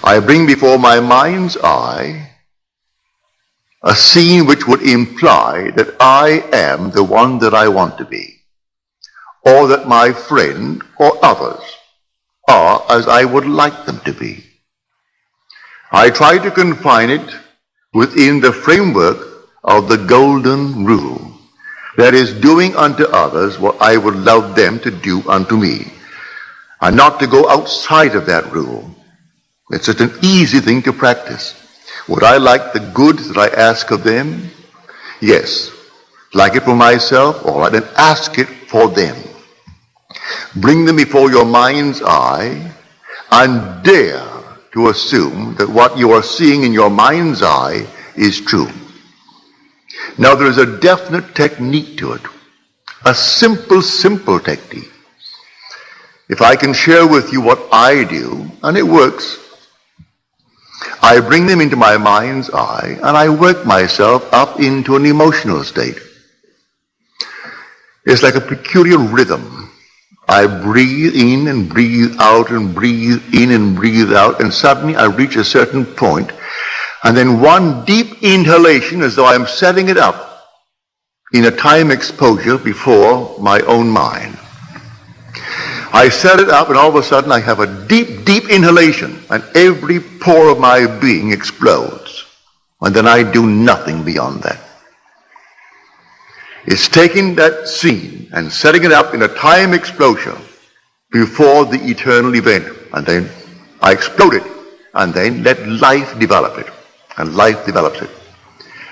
I bring before my mind's eye a scene which would imply that I am the one that I want to be, or that my friend or others are as I would like them to be. I try to confine it within the framework of the golden rule, that is, doing unto others what I would love them to do unto me, and not to go outside of that rule. It's just an easy thing to practice. Would I like the good that I ask of them? Yes. Like it for myself? All right, then ask it for them. Bring them before your mind's eye and dare to assume that what you are seeing in your mind's eye is true. Now there is a definite technique to it. A simple technique. If I can share with you what I do, and it works, I bring them into my mind's eye and I work myself up into an emotional state. It's like a peculiar rhythm. I breathe in and breathe out and breathe in and breathe out, and suddenly I reach a certain point, and then one deep inhalation as though I'm setting it up in a time exposure before my own mind. I set it up and all of a sudden I have a deep inhalation and every pore of my being explodes. And then I do nothing beyond that. It's taking that scene and setting it up in a time explosion before the eternal event. And then I explode it and then let life develop it. And life develops it.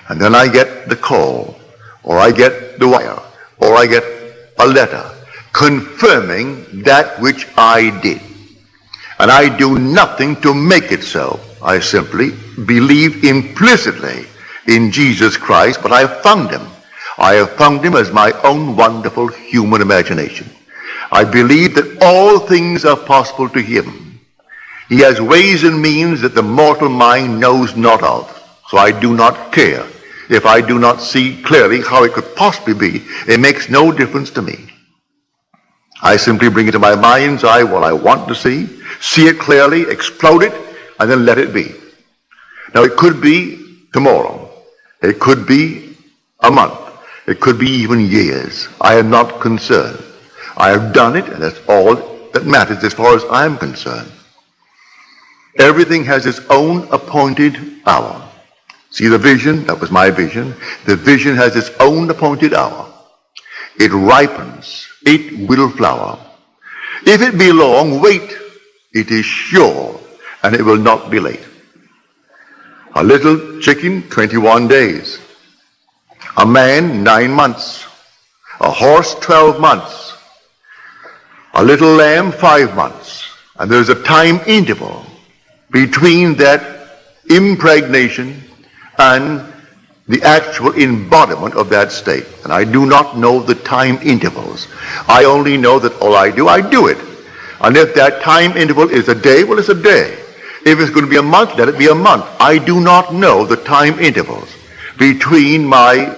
And then I get the call, or I get the wire, or I get a letter confirming that which I did. And I do nothing to make it so. I simply believe implicitly in Jesus Christ, but I have found him. I have found him as my own wonderful human imagination. I believe that all things are possible to him. He has ways and means that the mortal mind knows not of. So I do not care if I do not see clearly how it could possibly be. It makes no difference to me. I simply bring it to my mind's eye what I want to see it clearly, explode it, and then let it be. Now it could be tomorrow. It could be a month. It could be even years. I am not concerned. I have done it, and that's all that matters as far as I'm concerned. Everything has its own appointed hour. See the vision? That was my vision. The vision has its own appointed hour. It ripens. It will flower. If it be long, wait. It is sure, and it will not be late. A little chicken, 21 days. A man, 9 months. A horse, 12 months. A little lamb, 5 months. And there's a time interval between that impregnation and the actual embodiment of that state. And I do not know the time intervals. I only know that all I do it. And if that time interval is a day, well, it's a day. If it's going to be a month, let it be a month. I do not know the time intervals between my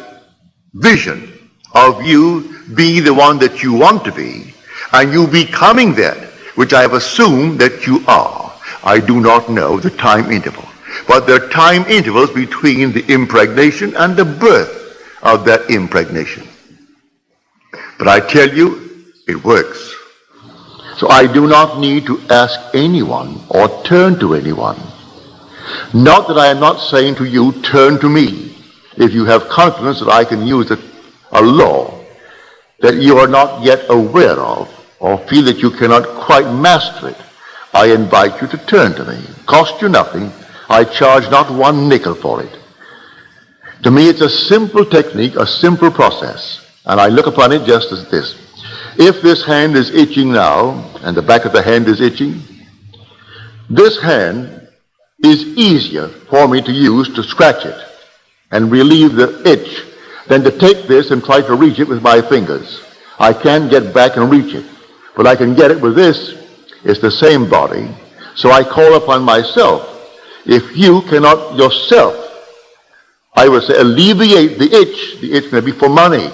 vision of you being the one that you want to be and you becoming that which I have assumed that you are. I do not know the time interval. But there are time intervals between the impregnation and the birth of that impregnation. But I tell you, it works. So I do not need to ask anyone or turn to anyone. Not that I am not saying to you, turn to me. If you have confidence that I can use a law that you are not yet aware of or feel that you cannot quite master it, I invite you to turn to me. Cost you nothing. I charge not one nickel for it. To me, it's a simple technique, a simple process. And I look upon it just as this. If this hand is itching now, and the back of the hand is itching, this hand is easier for me to use to scratch it and relieve the itch than to take this and try to reach it with my fingers. I can't get back and reach it, but I can get it with this. It's the same body. So I call upon myself. If you cannot yourself, I would say, alleviate the itch may be for money,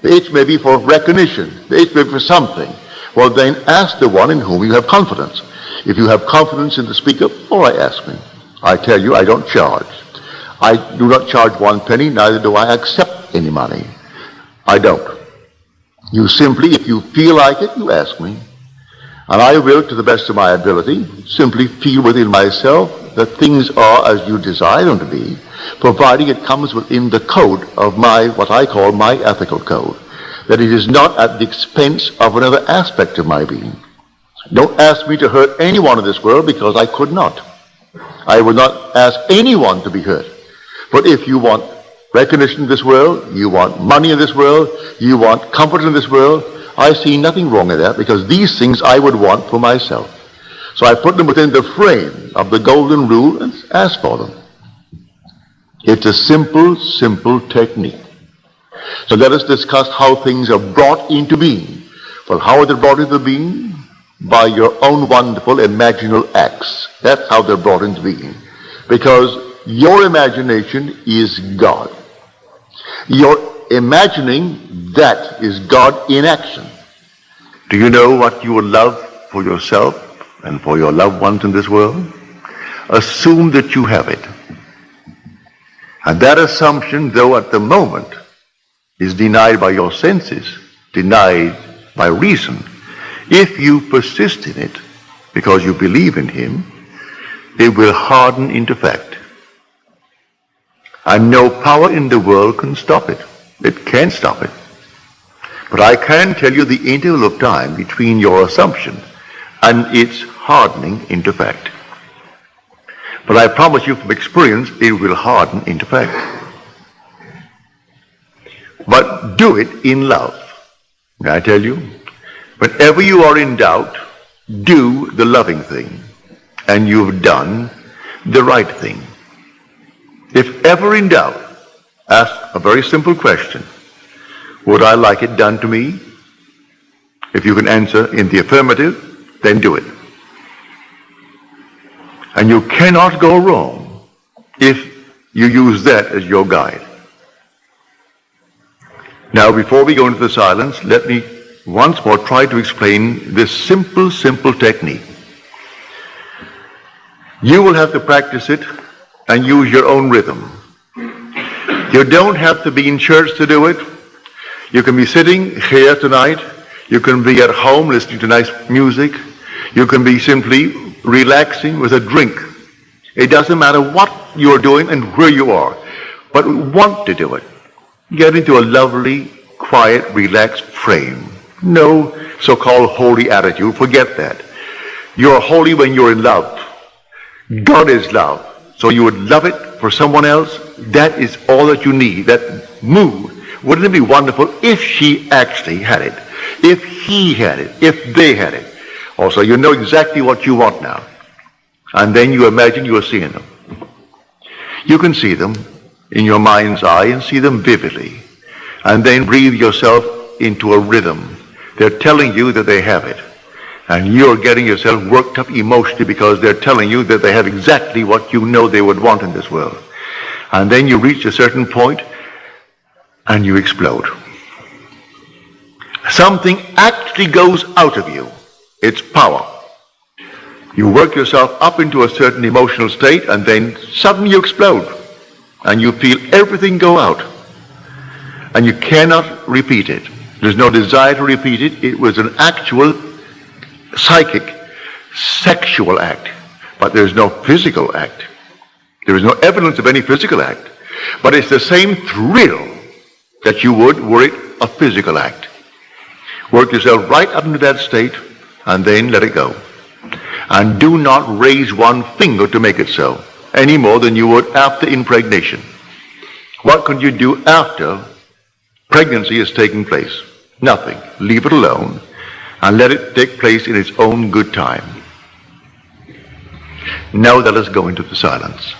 the itch may be for recognition, the itch may be for something, well then ask the one in whom you have confidence. If you have confidence in the speaker, all right, ask me. I tell you, I don't charge. I do not charge 1 penny, neither do I accept any money. I don't. You simply, if you feel like it, you ask me. And I will, to the best of my ability, simply feel within myself that things are as you desire them to be, providing it comes within the code of what I call my ethical code. That it is not at the expense of another aspect of my being. Don't ask me to hurt anyone in this world, because I could not. I would not ask anyone to be hurt. But if you want recognition in this world, you want money in this world, you want comfort in this world, I see nothing wrong in that, because these things I would want for myself. So I put them within the frame of the golden rule and ask for them. It's a simple, simple technique. So let us discuss how things are brought into being. Well, how are they brought into being? By your own wonderful imaginal acts. That's how they're brought into being. Because your imagination is God. Your imagining, that is God in action. Do you know what you would love for yourself and for your loved ones in this world? Assume that you have it. And that assumption, though at the moment, is denied by your senses, denied by reason. If you persist in it, because you believe in him, it will harden into fact. And no power in the world can stop it. It can't stop it. But I can tell you the interval of time between your assumption and its hardening into fact. But I promise you from experience, it will harden into fact. But do it in love. May I tell you? Whenever you are in doubt, do the loving thing, and you've done the right thing. If ever in doubt, ask a very simple question. Would I like it done to me? If you can answer in the affirmative, then do it. And you cannot go wrong if you use that as your guide. Now, before we go into the silence, let me once more try to explain this simple, simple technique. You will have to practice it and use your own rhythm. You don't have to be in church to do it. You can be sitting here tonight. You can be at home listening to nice music. You can be simply relaxing with a drink. It doesn't matter what you're doing and where you are, but want to do it. Get into a lovely, quiet, relaxed frame. No so-called holy attitude. Forget that. You're holy when you're in love. God is love. So you would love it for someone else. That is all that you need. That mood. Wouldn't it be wonderful if she actually had it? If he had it? If they had it? Also, you know exactly what you want now. And then you imagine you are seeing them. You can see them in your mind's eye and see them vividly. And then breathe yourself into a rhythm. They're telling you that they have it. And you're getting yourself worked up emotionally because they're telling you that they have exactly what you know they would want in this world. And then you reach a certain point and you explode. Something actually goes out of you. It's power. You work yourself up into a certain emotional state and then suddenly you explode. And you feel everything go out. And you cannot repeat it. There's no desire to repeat it. It was an actual psychic, sexual act. But there's no physical act. There is no evidence of any physical act. But it's the same thrill that you would were it a physical act. Work yourself right up into that state and then let it go. And do not raise one finger to make it so, any more than you would after impregnation. What can you do after pregnancy is taking place? Nothing. Leave it alone and let it take place in its own good time. Now let us go into the silence.